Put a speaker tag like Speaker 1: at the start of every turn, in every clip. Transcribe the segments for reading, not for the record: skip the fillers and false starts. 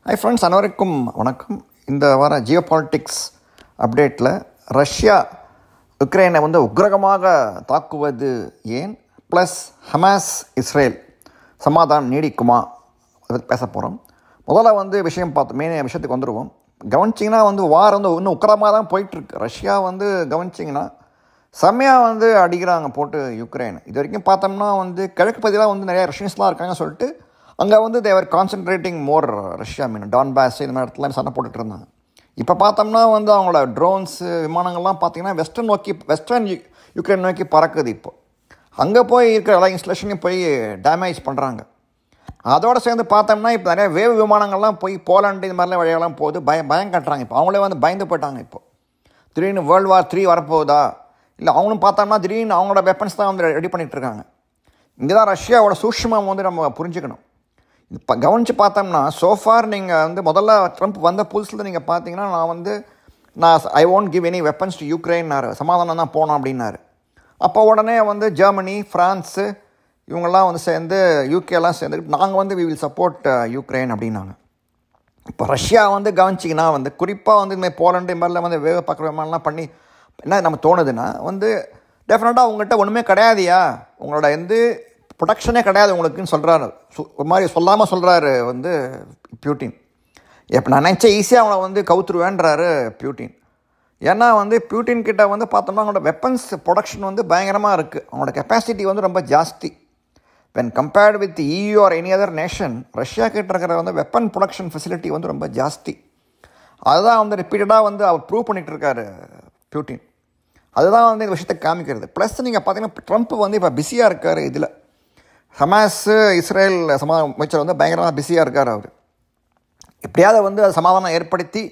Speaker 1: Hi friends, அனைவருக்கும் வணக்கம். இந்த வார ஜியோ பாலிட்டிக்ஸ் அப்டேட்டில் ரஷ்யா உக்ரைனை உக்கிரகமாக தாக்குவது ஏன், ப்ளஸ் ஹமாஸ் இஸ்ரேல் சமாதானம் நீடிக்குமா அதை பேச போகிறோம். முதல்ல விஷயம் மெயின் விஷயத்துக்கு வந்துடுவோம். கவனிச்சிங்கன்னா வார் இன்னும் உக்கிரமாக தான் போயிட்டுருக்கு. ரஷ்யா கவனிச்சிங்கன்னா செம்மையாக அடிக்கிறாங்க போட்டு யுக்ரைன். இது வரைக்கும் பார்த்தோம்னா கிழக்கு பகுதியெலாம் நிறையா ரஷ்யன்ஸ்லாம் இருக்காங்க சொல்லிட்டு அங்கே தேவர் கான்சன்ட்ரேட்டிங் மோர் ரஷ்யா டான்பாஸ் இந்த மாதிரி இடத்துல சண்டை போட்டுட்டு இருந்தாங்க. இப்போ பார்த்தோம்னா அவங்களோட ட்ரோன்ஸு விமானங்கள்லாம் பார்த்திங்கன்னா வெஸ்டர்ன் யுக்ரைன் நோக்கி பறக்குது. இப்போ அங்கே போய் இருக்கிற எல்லா இன்ஸ்டலேஷனையும் போய் டேமேஜ் பண்ணுறாங்க. அதோடு சேர்ந்து பார்த்தோம்னா இப்போ நிறைய வேவ் விமானங்கள்லாம் போய் போலாண்டு இந்த மாதிரிலாம் வழியெல்லாம் போகுது. பயம் காட்டுறாங்க. இப்போ அவங்களே பயந்து போயிட்டாங்க. இப்போ திடீர்னு வேர்ல்டு வார் 3 வரப்போகுதா, இல்லை அவங்களும் பார்த்தோம்னா திடீர்னு அவங்களோட வெப்பன்ஸ் தான் ரெடி பண்ணிகிட்ருக்காங்க. இங்கே தான் ரஷ்யாவோட சூட்சுமம் நம்ம புரிஞ்சுக்கணும். இப்போ கவனித்து பார்த்தோம்னா சோஃபார் நீங்கள் முதல்ல ட்ரம்ப் வந்த புதுசில் நீங்கள் பார்த்தீங்கன்னா நான் I won't give any weapons to யுக்ரைன்னாரு. சமாதானம் தான் போனோம் அப்படின்னாரு. அப்போ உடனே ஜெர்மனி, ஃப்ரான்ஸு இவங்கெல்லாம் சேர்ந்து யூகேலாம் சேர்ந்துக்கிட்டு நாங்கள் வி வில் சப்போர்ட் யுக்ரைன் அப்படின்னாங்க. இப்போ ரஷ்யா கவனிச்சிங்கன்னா குறிப்பாக இதுமாதிரி போலண்டு இது மாதிரிலாம் வேக பார்க்குற மாதிரிலாம் பண்ணி என்ன நம்ம தோணுதுன்னா டெஃபினட்டாக உங்கள்கிட்ட ஒன்றுமே கிடையாதுயா, உங்களோட ப்ரொடக்ஷனே கிடையாது உங்களுக்குன்னு சொல்கிறாரு. ஒரு மாதிரி சொல்லாமல் சொல்கிறாரு பியூட்டின். எப்போ நான் நினச்சேன் ஈஸியாக அவங்கள கவுத்துருவேன்றாரு பியூட்டின். ஏன்னா பியூட்டின் கிட்ட பார்த்தோம்னா அவங்களோட வெப்பன்ஸ் ப்ரொடக்ஷன் பயங்கரமாக இருக்குது. அவங்களோட கெப்பாசிட்டி ரொம்ப ஜாஸ்தி. When compared with EU or any other nation, Russia கிட்ட இருக்கிற வெப்பன் ப்ரொடக்ஷன் ஃபெசிலிட்டி ரொம்ப ஜாஸ்தி. அதுதான் ரிப்பீட்டடாக அவர் ப்ரூவ் பண்ணிகிட்ருக்காரு பியூட்டின். அதுதான் இந்த விஷயத்தை காமிக்கிறது. ப்ளஸ் நீங்கள் பார்த்தீங்கன்னா ட்ரம்ப் இப்போ பிஸியாக இருக்கார். இதில் ஹமாஸு இஸ்ரேல் அமைச்சர் பயங்கரமாக பிஸியாக இருக்கார். அவர் எப்படியாவது அது சமாதானம் ஏற்படுத்தி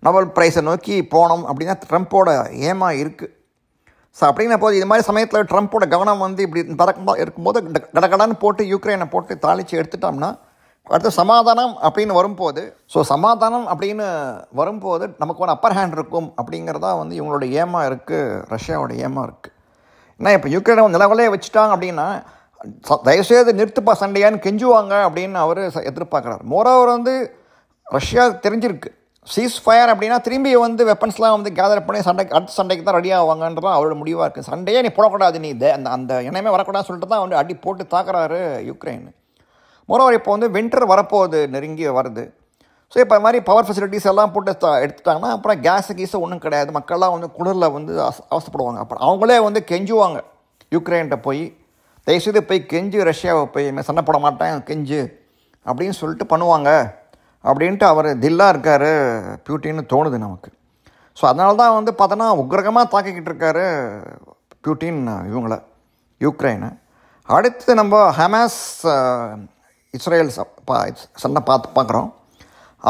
Speaker 1: நோபல் ப்ரைஸை நோக்கி போனோம் அப்படின்னா ட்ரம்ப்போட ஏமாக இருக்குது. ஸோ அப்படிங்கிற போது இது மாதிரி சமயத்தில் ட்ரம்ப்போட கவனம் இப்படி பறக்கும் இருக்கும்போது கடகடான்னு போட்டு யுக்ரைனை போட்டு தாளித்து எடுத்துட்டோம்னா அடுத்து சமாதானம் அப்படின்னு வரும்போது சமாதானம் அப்படின்னு வரும்போது நமக்கு ஒரு அப்பர் ஹேண்ட் இருக்கும் அப்படிங்கிறதா இவங்களோட ஏமாக இருக்குது, ரஷ்யாவோட ஏமாக இருக்குது. ஏன்னா இப்போ யுக்ரைனை நிலவலையே வச்சுட்டாங்க அப்படின்னா தயவுசெய்து நிறுத்துப்பா சண்டையான்னு கெஞ்சுவாங்க அப்படின்னு அவர் எதிர்பார்க்குறாரு. மோரோவர் ரஷ்யா தெரிஞ்சிருக்கு சீஸ் ஃபயர் அப்படின்னா திரும்பி வெப்பன்ஸ்லாம் கேதர் பண்ணி அடுத்த சண்டைக்கு தான் ரெடி ஆவாங்கன்றதான் அவரோட முடிவாக இருக்குது. சண்டையே நீ போடக்கூடாது, நீ அந்த எண்ணமே வரக்கூடாதுன்னு சொல்லிட்டு தான் அடி போட்டு தாக்குறாரு யுக்ரைன். மோரோவர் இப்போ வின்டர் வரப்போகுது, நெருங்கி வருது. ஸோ இப்போ இது மாதிரி பவர் ஃபெசிலிட்டிஸ் எல்லாம் போட்டு எடுத்துட்டாங்கன்னா அப்புறம் கேஸு ஒன்றும் கிடையாது. மக்கள்லாம் குளிரில் அவசப்படுவாங்க. அப்புறம் அவங்களே கெஞ்சுவாங்க யுக்ரைன்கிட்ட போய், தயவுசெய்து போய் கெஞ்சு ரஷ்யாவை போய் சண்டை போட மாட்டேன் கெஞ்சு அப்படின்னு சொல்லிட்டு பண்ணுவாங்க அப்படின்ட்டு அவர் தில்லாக இருக்கார் பியூட்டின்னு தோணுது நமக்கு. ஸோ அதனால தான் பார்த்தோன்னா உக்ரகமாக தாக்கிக்கிட்டு இருக்காரு பியூட்டின் இவங்கள யுக்ரைனை. அடுத்து நம்ம ஹமாஸ் இஸ்ரேல் சண்டை பார்க்குறோம்.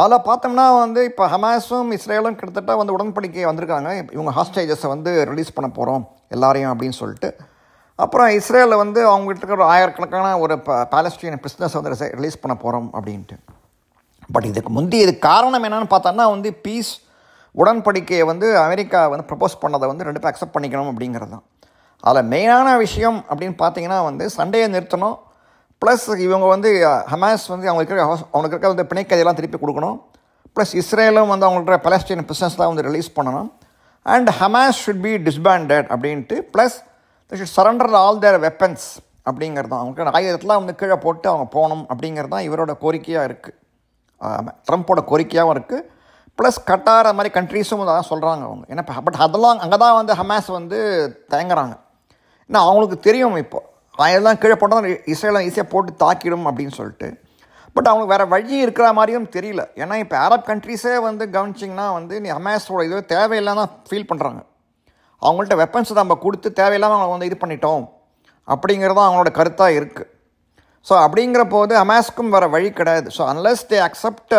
Speaker 1: அதில் பார்த்தோம்னா இப்போ ஹமாஸும் இஸ்ரேலும் கிட்டத்தட்ட உடன்படிக்கை வந்திருக்காங்க. இவங்க ஹாஸ்டேஜஸை ரிலீஸ் பண்ண போகிறோம் எல்லாரையும் அப்படின்னு சொல்லிட்டு. அப்புறம் இஸ்ரேலில் அவங்ககிட்ட இருக்கிற ஆயிரக்கணக்கான ஒரு பாலஸ்டீன் பிரிஸ்னஸ் ரிலீஸ் பண்ண போகிறோம் அப்படின்ட்டு. பட் இதுக்கு காரணம் என்னென்னு பார்த்தோன்னா பீஸ் உடன்படிக்கையை அமெரிக்கா ப்ரப்போஸ் பண்ணதை 2 பேர் அக்செப்ட் பண்ணிக்கணும் அப்படிங்கிறது தான். அதில் மெயினான விஷயம் அப்படின்னு பார்த்தீங்கன்னா சண்டையை நிறுத்தணும். ப்ளஸ் இவங்க ஹமாஸ் அவங்களுக்கு இருக்க பிணைக்கையெல்லாம் திருப்பி கொடுக்கணும். ப்ளஸ் இஸ்ரேலும் அவங்கள்ட்ட பாலஸ்டீன் பிரிஸ்னஸ்லாம் ரிலீஸ் பண்ணணும். And Hamas should be disbanded அப்படின்ட்டு. Plus they should surrender all their weapons அப்படிங்கிறது தான். அவங்களுக்கு ஆயுதத்தெலாம் கீழே போட்டு அவங்க போகணும் அப்படிங்கிறது தான் இவரோட கோரிக்கையாக இருக்குது, ட்ரம்ப்போட கோரிக்கையாகவும் இருக்குது. ப்ளஸ் கட்டார் அது மாதிரி கண்ட்ரீஸும் அதான் சொல்கிறாங்க அவங்க. ஏன்னா பட் அதெல்லாம் அங்கே தான் ஹமாஸ் தயங்குறாங்க. ஏன்னா அவங்களுக்கு தெரியும் இப்போ ஆயுதெல்லாம் கீழே போட்டால் இஸ்ரேலாம் ஈஸியாக போட்டு தாக்கிடும் அப்படின்னு சொல்லிட்டு. பட் அவங்களுக்கு வேறு வழி இருக்கிற மாதிரியும் தெரியல. ஏன்னா இப்போ அரப் கண்ட்ரீஸே கவனிச்சிங்கன்னா நீ ஹமாஸோட இது தேவையில்லாம தான் ஃபீல் பண்ணுறாங்க. அவங்கள்ட்ட வெப்பன்ஸ் நம்ம கொடுத்து தேவையில்லாமல் அவங்க இது பண்ணிட்டோம் அப்படிங்கிறதான் அவங்களோட கருத்தாக இருக்குது. ஸோ அப்படிங்கிற போது ஹமாஸ்க்கும் வேறு வழி கிடையாது. So unless they accept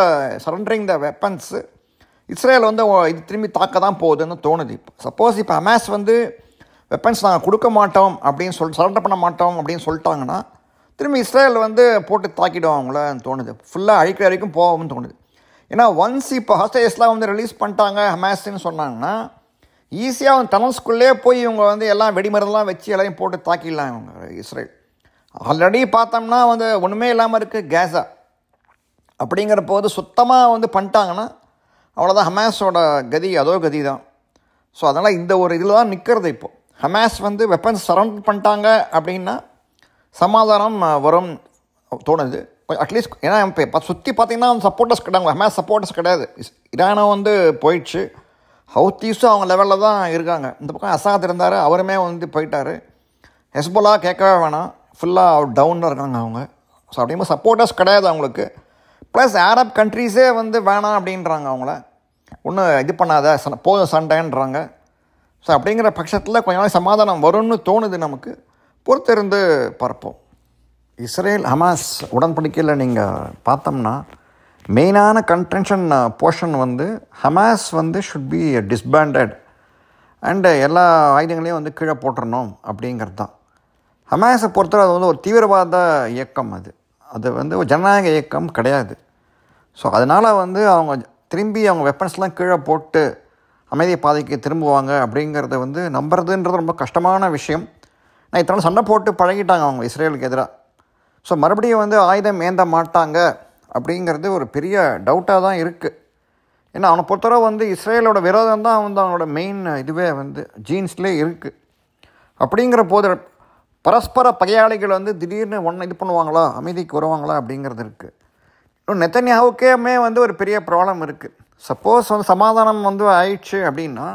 Speaker 1: surrendering the weapons, Israel இது திரும்பி தாக்க தான் போகுதுன்னு தோணுது. இப்போ சப்போஸ் இப்போ ஹமாஸ் வெப்பன்ஸ் நாங்கள் கொடுக்க மாட்டோம் அப்படின்னு சரண்டர் பண்ண மாட்டோம் அப்படின்னு சொல்லிட்டாங்கன்னா திரும்பி இஸ்ரேல் போட்டு தாக்கிடும் அவங்களன்னு தோணுது. ஃபுல்லாக அழிக்கிற வரைக்கும் போகும்னு தோணுது. ஏன்னா ஒன்ஸ் இப்போ ஹாஸ்டேஜஸ்லாம் ரிலீஸ் பண்ணிட்டாங்க ஹமாஸ்ன்னு சொன்னாங்கன்னா ஈஸியாக டனல்ஸ்குள்ளே போய் இவங்க எல்லாம் வெடிமருந்தெல்லாம் வச்சு எல்லாரையும் போட்டு தாக்கிடலாம் இவங்க இஸ்ரேல். ஆல்ரெடி பார்த்தோம்னா ஒன்றுமே இல்லாமல் இருக்குது கேஸா. அப்படிங்கிற போது சுத்தமாக வந்து பண்ணிட்டாங்கன்னா அவ்வளோதான், ஹமாஸோட கதி அதோ கதி தான். ஸோ அதனால் இந்த ஒரு இதில் தான் நிற்கிறது. இப்போது ஹமாஸ் வந்து வெப்பன்ஸ் சரண்டர் பண்ணிட்டாங்க அப்படின்னா சமாதானம் வரும் தோணுது அட்லீஸ்ட். ஏன்னா இப்போ சுற்றி பார்த்திங்கன்னா சப்போர்ட்டர்ஸ் கிடையாது, ஹமாஸ் சப்போர்ட்டர்ஸ் கிடையாது. ஈரானும் வந்து போயிடுச்சு, ஹவுத்தீஸும் அவங்க லெவலில் தான் இருக்காங்க. இந்த பக்கம் அசாத் இருந்தார், அவருமே வந்து போயிட்டார். ஹெஸ்போலா கேட்கவே வேணாம், ஃபுல்லாக டவுனில் இருக்காங்க அவங்க. ஸோ அப்படிங்கும்போது சப்போர்ட்டர்ஸ் கிடையாது அவங்களுக்கு. ப்ளஸ் அரப் கண்ட்ரீஸே வந்து வேணாம் அப்படின்றாங்க, அவங்கள ஒன்றும் இது பண்ணாத போதும் சண்டைன்றாங்க. ஸோ அப்படிங்கிற பட்சத்தில் கொஞ்ச நாள் சமாதானம் வரும்னு தோணுது நமக்கு. பொறுத்திருந்து பார்ப்போம். இஸ்ரேல் ஹமாஸ் உடன்படிக்கையில் நீங்கள் பார்த்தோம்னா மெயினான கன்டென்ஷன் போர்ஷன் வந்து ஹமாஸ் வந்து ஷுட் பி டிஸ்பேண்டட் அண்டு எல்லா ஆயுதங்களையும் வந்து கீழே போட்டுடணும் அப்படிங்கிறது தான். ஹமாஸை பொறுத்தவரை அது வந்து ஒரு தீவிரவாத இயக்கம், அது வந்து ஒரு ஜனநாயக இயக்கம் கிடையாது. ஸோ அதனால் வந்து அவங்க திரும்பி அவங்க வெப்பன்ஸ்லாம் கீழே போட்டு அமைதி பாதைக்கு திரும்புவாங்க அப்படிங்கிறத வந்து நம்புறதுன்றது ரொம்ப கஷ்டமான விஷயம். நான் இத்தனை சண்டை போட்டு பழகிட்டாங்க அவங்க இஸ்ரேலுக்கு எதிராக. ஸோ மறுபடியும் வந்து ஆயுதம் ஏந்த மாட்டாங்க அப்படிங்கிறது ஒரு பெரிய டவுட்டாக தான் இருக்குது. ஏன்னா அவனை பொறுத்தவரை வந்து இஸ்ரேலோட விரோதம் தான் வந்து அவனோட மெயின் இதுவே வந்து ஜீன்ஸ்லேயே இருக்குது. அப்படிங்கிற போது பரஸ்பர பகையாளிகள் வந்து திடீர்னு ஒன்று இது பண்ணுவாங்களா, அமைதிக்கு வருவாங்களா அப்படிங்கிறது இருக்குது. இன்னும் நெத்தன்யாவுக்கே வந்து ஒரு பெரிய ப்ராப்ளம் இருக்குது. சப்போஸ் வந்து சமாதானம் வந்து ஆயிடுச்சு அப்படின்னா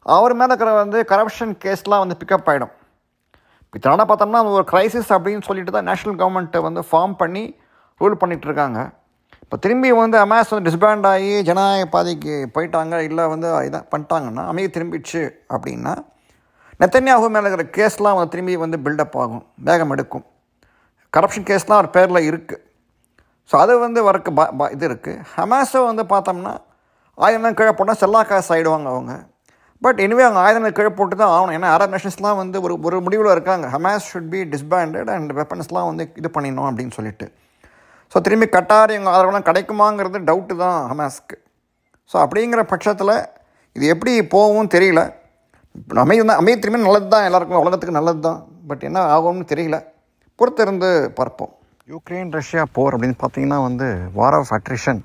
Speaker 1: அவர் மேலே இருக்கிற வந்து கரப்ஷன் கேஸ்லாம் வந்து பிக்கப் ஆகிடும். இதனால் பார்த்தோம்னா அது ஒரு க்ரைசிஸ் அப்படின்னு சொல்லிட்டு தான் நேஷ்னல் கவர்மெண்ட்டை வந்து ஃபார்ம் பண்ணி ரூல் பண்ணிகிட்ருக்காங்க. இப்போ திரும்பி வந்து ஹமாஸ் வந்து டிஸ்பேண்ட் ஆகி ஜனநாயக பாதைக்கு போயிட்டாங்க, இல்லை வந்து இதாக பண்ணிட்டாங்கன்னா அமைதி திரும்பிடுச்சு அப்படின்னா நெத்தன்யாஹூ மேலே இருக்கிற கேஸ்லாம் வந்து திரும்பி வந்து பில்டப் ஆகும், வேகம் எடுக்கும். கரப்ஷன் கேஸ்லாம் ஒரு பேரில் இருக்குது. ஸோ அது வந்து வரக்கு இது இருக்குது. ஹமாஸை வந்து பார்த்தோம்னா ஆயுதம் கீழே போட்டால் செல்லா காசு ஆகிடுவாங்க அவங்க. பட் எனிவே அவங்க ஆயுதங்கள் கீழே போட்டு தான் ஆகணும். ஏன்னா அரப் நேஷன்ஸ்லாம் வந்து ஒரு முடிவில் இருக்காங்க, Hamas should be disbanded and வெப்பன்ஸ்லாம் வந்து இது பண்ணிடணும் அப்படின்னு சொல்லிட்டு. ஸோ திரும்பி கட்டார் எங்கள் ஆதரவுலாம் கிடைக்குமாங்கிறது டவுட்டு தான் ஹமாஸ்க்கு. ஸோ அப்படிங்கிற பட்சத்தில் இது எப்படி போகும் தெரியல. அமைதி திரும்பி நல்லது தான், எல்லாருக்கும் உலகத்துக்கு நல்லது தான். பட் என்ன ஆகும்னு தெரியல, பொறுத்திருந்து பார்ப்போம். யுக்ரைன் ரஷ்யா போர் அப்படின்னு பார்த்தீங்கன்னா வந்து வார் ஆஃப் அட்ரிஷன்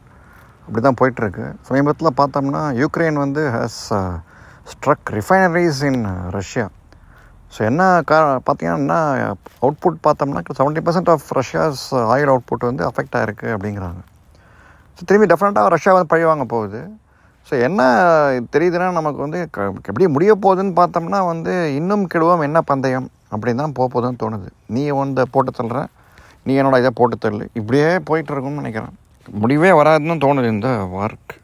Speaker 1: அப்படி தான் போயிட்டுருக்கு. சமீபத்தில் பார்த்தோம்னா யுக்ரைன் வந்து has struck refineries in Russia. So என்ன பார்த்தீங்கன்னா அவுட்புட் பார்த்தோம்னா 70% ஆஃப் ரஷ்யாஸ் ஆயில் அவுட்புட் வந்து அஃபெக்ட் ஆகிருக்கு அப்படிங்கிறாங்க. ஸோ திரும்பி டெஃபினட்டாக ரஷ்யா வந்து பழிவாங்க போகுது. ஸோ என்ன தெரியுதுன்னா நமக்கு வந்து எப்படி முடிய போகுதுன்னு பார்த்தோம்னா வந்து இன்னும் கெடுவோம் என்ன பந்தயம் அப்படின்னு தான் போகுதுன்னு தோணுது. நீ வந்து போட்டு தள்ளுற, நீ என்னோட இதை போட்டு தள்ளு, இப்படியே போயிட்டுருக்கும்னு நினைக்கிறேன். முடிவே வராதுன்னு தோணுது இந்த வார்க்கு.